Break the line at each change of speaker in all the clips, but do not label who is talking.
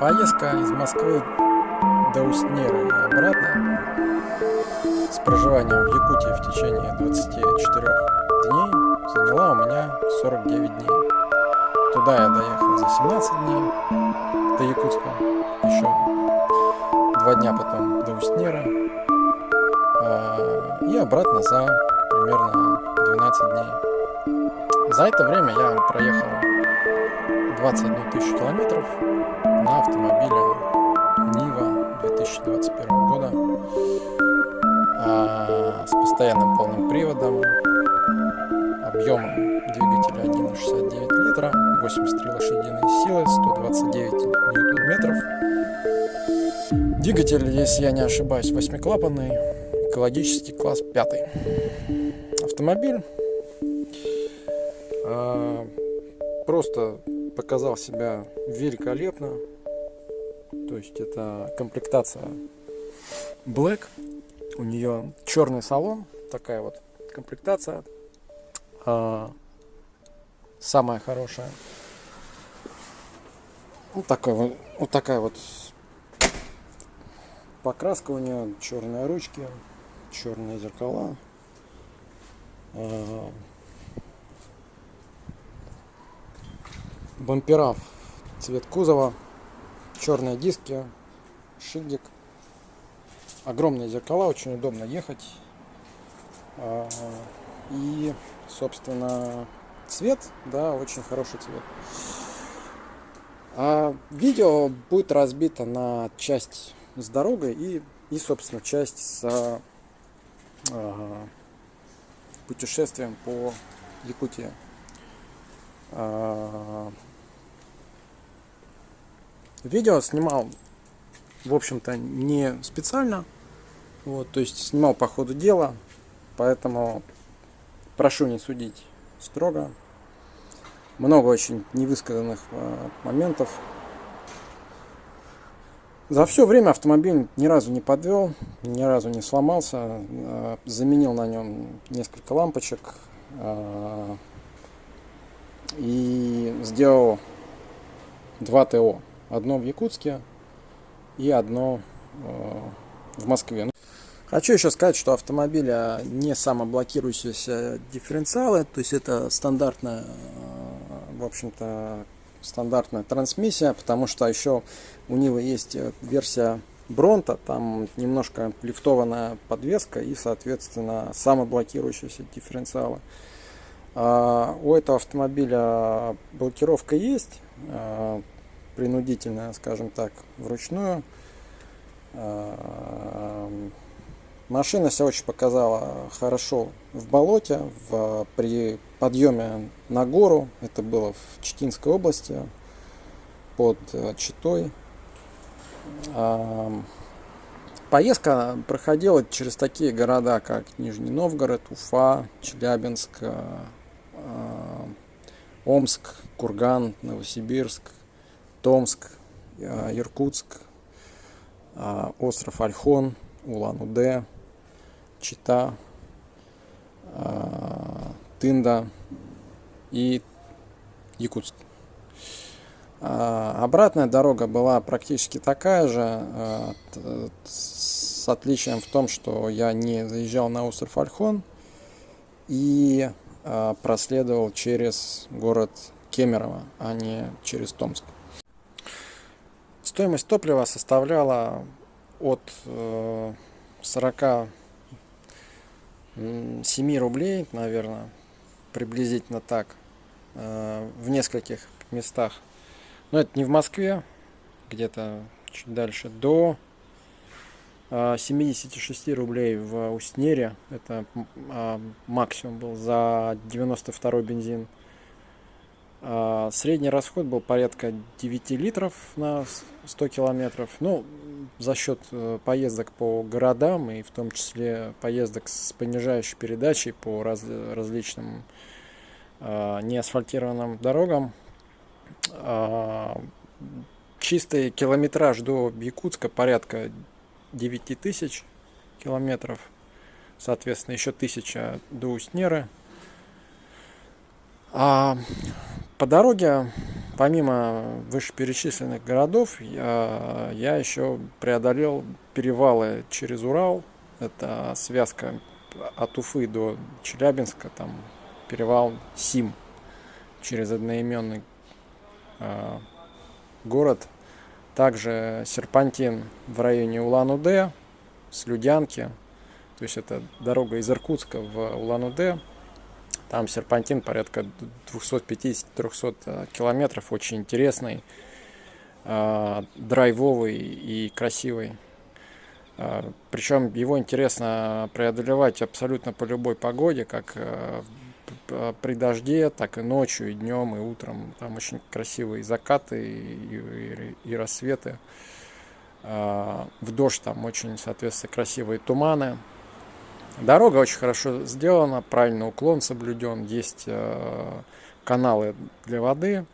Поездка из Москвы до Устнера и обратно с проживанием в Якутии в течение 24 дней заняла у меня 49 дней. Туда я доехал за 17 дней, до Якутска, еще 2 дня потом до Устнера, и обратно за примерно 12 дней. За это время я проехал 21 тысячу километров на автомобиле Нива 2021 года с постоянным полным приводом, объемом двигателя 1,69 литра, 83 лошадиные силы, 129 ньютон-метров. Двигатель, если я не ошибаюсь, 8-клапанный, экологический класс 5. Автомобиль просто показал себя великолепно. То есть это комплектация Black. У нее черный салон. Такая вот комплектация. Самая хорошая. Вот такая вот покраска у нее. Черные ручки, черные зеркала. Бампера цвет кузова, черные диски, шильдик, огромные зеркала, очень удобно ехать. И, собственно, цвет, да, очень хороший цвет. Видео будет разбито на часть с дорогой и собственно, часть с путешествием по Якутии. Видео снимал, в общем-то, не специально, то есть снимал по ходу дела, поэтому прошу не судить строго. Много очень невысказанных моментов. За все время автомобиль ни разу не подвел, ни разу не сломался. Заменил на нем несколько лампочек и сделал 2 ТО. Одно в Якутске и одно в Москве. Хочу еще сказать, что автомобиля не самоблокирующиеся дифференциалы, то есть это стандартная, в общем-то, стандартная трансмиссия, потому что еще у Нивы есть версия Бронта, там немножко лифтованная подвеска и, соответственно, самоблокирующиеся дифференциалы. У этого автомобиля блокировка есть, принудительная, скажем так, вручную. Машина себя очень показала хорошо в болоте, при подъеме на гору. Это было в Читинской области, под Читой. Поездка проходила через такие города, как Нижний Новгород, Уфа, Челябинск, Омск, Курган, Новосибирск, Томск, Иркутск, остров Ольхон, Улан-Удэ, Чита, Тында и Якутск. Обратная дорога была практически такая же, с отличием в том, что я не заезжал на остров Ольхон и проследовал через город Кемерово, а не через Томск. Стоимость топлива составляла от 47 рублей, наверное, приблизительно так, в нескольких местах. Но это не в Москве, где-то чуть дальше, до 76 рублей в Устнере. Это максимум был за 92-й бензин. Средний расход был порядка 9 литров на 100 километров. Ну, за счет поездок по городам и в том числе поездок с понижающей передачей по различным неасфальтированным дорогам, чистый километраж до Якутска порядка 9000 километров. Соответственно, еще 1000 до Устнера. По дороге, помимо вышеперечисленных городов, я еще преодолел перевалы через Урал. Это связка от Уфы до Челябинска, там перевал Сим через одноименный город. Также серпантин в районе Улан-Удэ, Слюдянки. То есть это дорога из Иркутска в Улан-Удэ. Там серпантин порядка 250-300 километров. Очень интересный, драйвовый и красивый. Причем его интересно преодолевать абсолютно по любой погоде, как при дожде, так и ночью, и днем, и утром. Там очень красивые закаты и рассветы. В дождь там очень, соответственно, красивые туманы. Дорога очень хорошо сделана, правильный уклон соблюден, есть каналы для воды,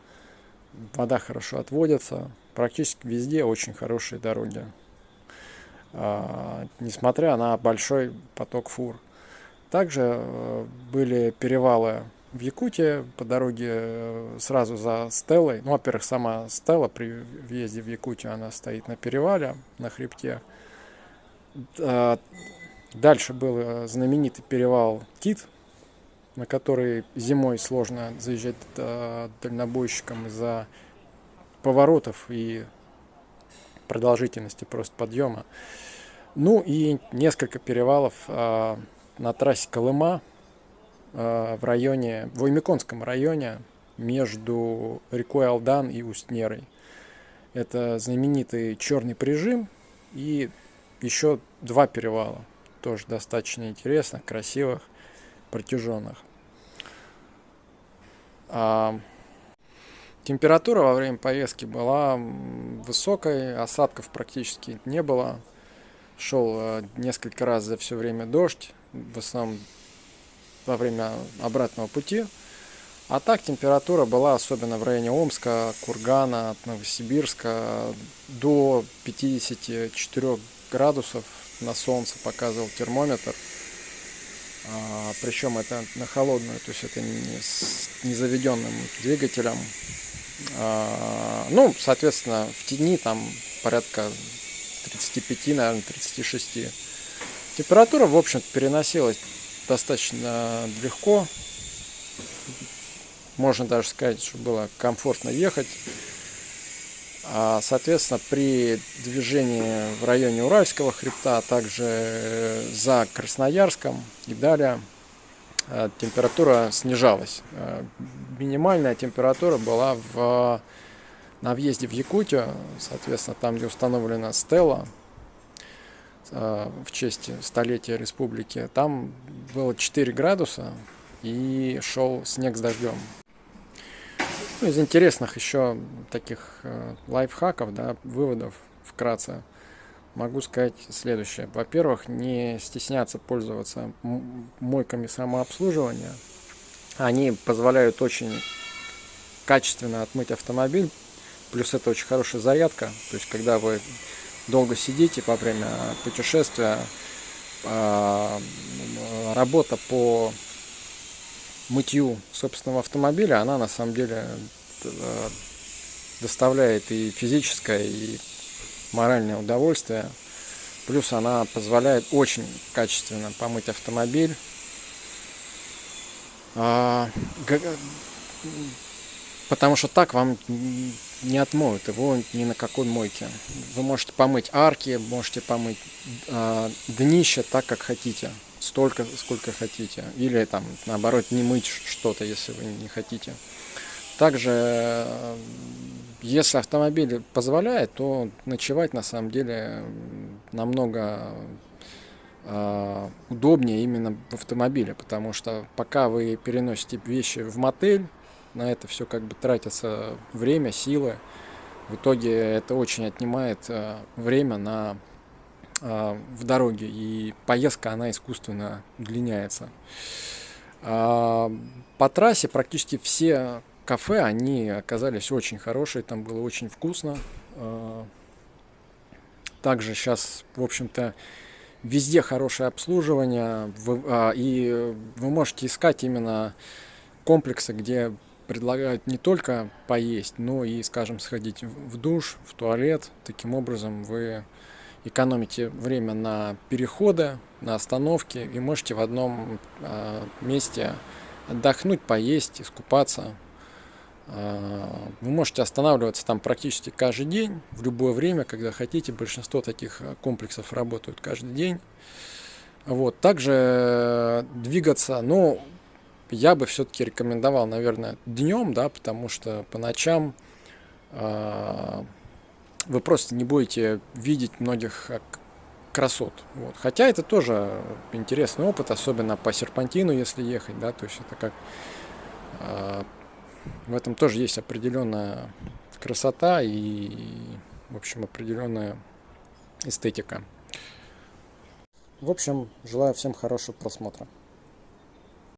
вода хорошо отводится. Практически везде очень хорошие дороги, несмотря на большой поток фур. Также были перевалы в Якутии по дороге сразу за Стеллой. Ну, во-первых, сама Стелла при въезде в Якутию, она стоит на перевале, на хребте. Дальше был знаменитый перевал Кит, на который зимой сложно заезжать дальнобойщикам из-за поворотов и продолжительности просто подъема. Ну и несколько перевалов на трассе Колыма в Оймяконском районе между рекой Алдан и Усть-Нерой. Это знаменитый Черный прижим и еще 2 перевала. Тоже достаточно интересных, красивых, протяженных. Температура во время поездки была высокой, осадков практически не было. Шел несколько раз за все время дождь, в основном во время обратного пути. А так температура была, особенно в районе Омска, Кургана, Новосибирска, до 54 градусов на солнце показывал термометр. Причем это на холодную, то есть это не с незаведенным двигателем. Ну, соответственно, в тени там порядка 35, наверное, 36. Температура, в общем-то, переносилась достаточно легко. Можно даже сказать, что было комфортно ехать. Соответственно, при движении в районе Уральского хребта, а также за Красноярском и далее, температура снижалась. Минимальная температура была на въезде в Якутию, соответственно, там, где установлена стела в честь столетия республики, там было 4 градуса и шел снег с дождем. Ну, из интересных еще таких лайфхаков, да, выводов вкратце, могу сказать следующее. Во-первых, не стесняться пользоваться мойками самообслуживания. Они позволяют очень качественно отмыть автомобиль. Плюс это очень хорошая зарядка. То есть, когда вы долго сидите во время путешествия, работа по мытью собственного автомобиля, она на самом деле доставляет и физическое, и моральное удовольствие. Плюс она позволяет очень качественно помыть автомобиль. Потому что так вам не отмоют его ни на какой мойке. Вы можете помыть арки, можете помыть днище так, как хотите. Столько, сколько хотите. Или там, наоборот, не мыть что-то, если вы не хотите. Также, если автомобиль позволяет, то ночевать на самом деле намного удобнее именно в автомобиле. Потому что пока вы переносите вещи в мотель, на это все как бы тратится время, силы. В итоге это очень отнимает время в дороге, и поездка, она искусственно удлиняется. По трассе практически все кафе, они оказались очень хорошие, там было очень вкусно. Также сейчас, в общем-то, везде хорошее обслуживание, и вы можете искать именно комплексы, где предлагают не только поесть, но и, скажем, сходить в душ, в туалет. Таким образом вы экономите время на переходы, на остановки и можете в одном месте отдохнуть, поесть, искупаться. Вы можете останавливаться там практически каждый день, в любое время, когда хотите. Большинство таких комплексов работают каждый день. Вот. Также двигаться, ну, я бы все-таки рекомендовал, наверное, днем, да, потому что по ночам вы просто не будете видеть многих красот. Вот. Хотя это тоже интересный опыт, особенно по серпантину, если ехать, да, то есть это как в этом тоже есть определенная красота и, в общем, определенная эстетика. В общем, желаю всем хорошего просмотра.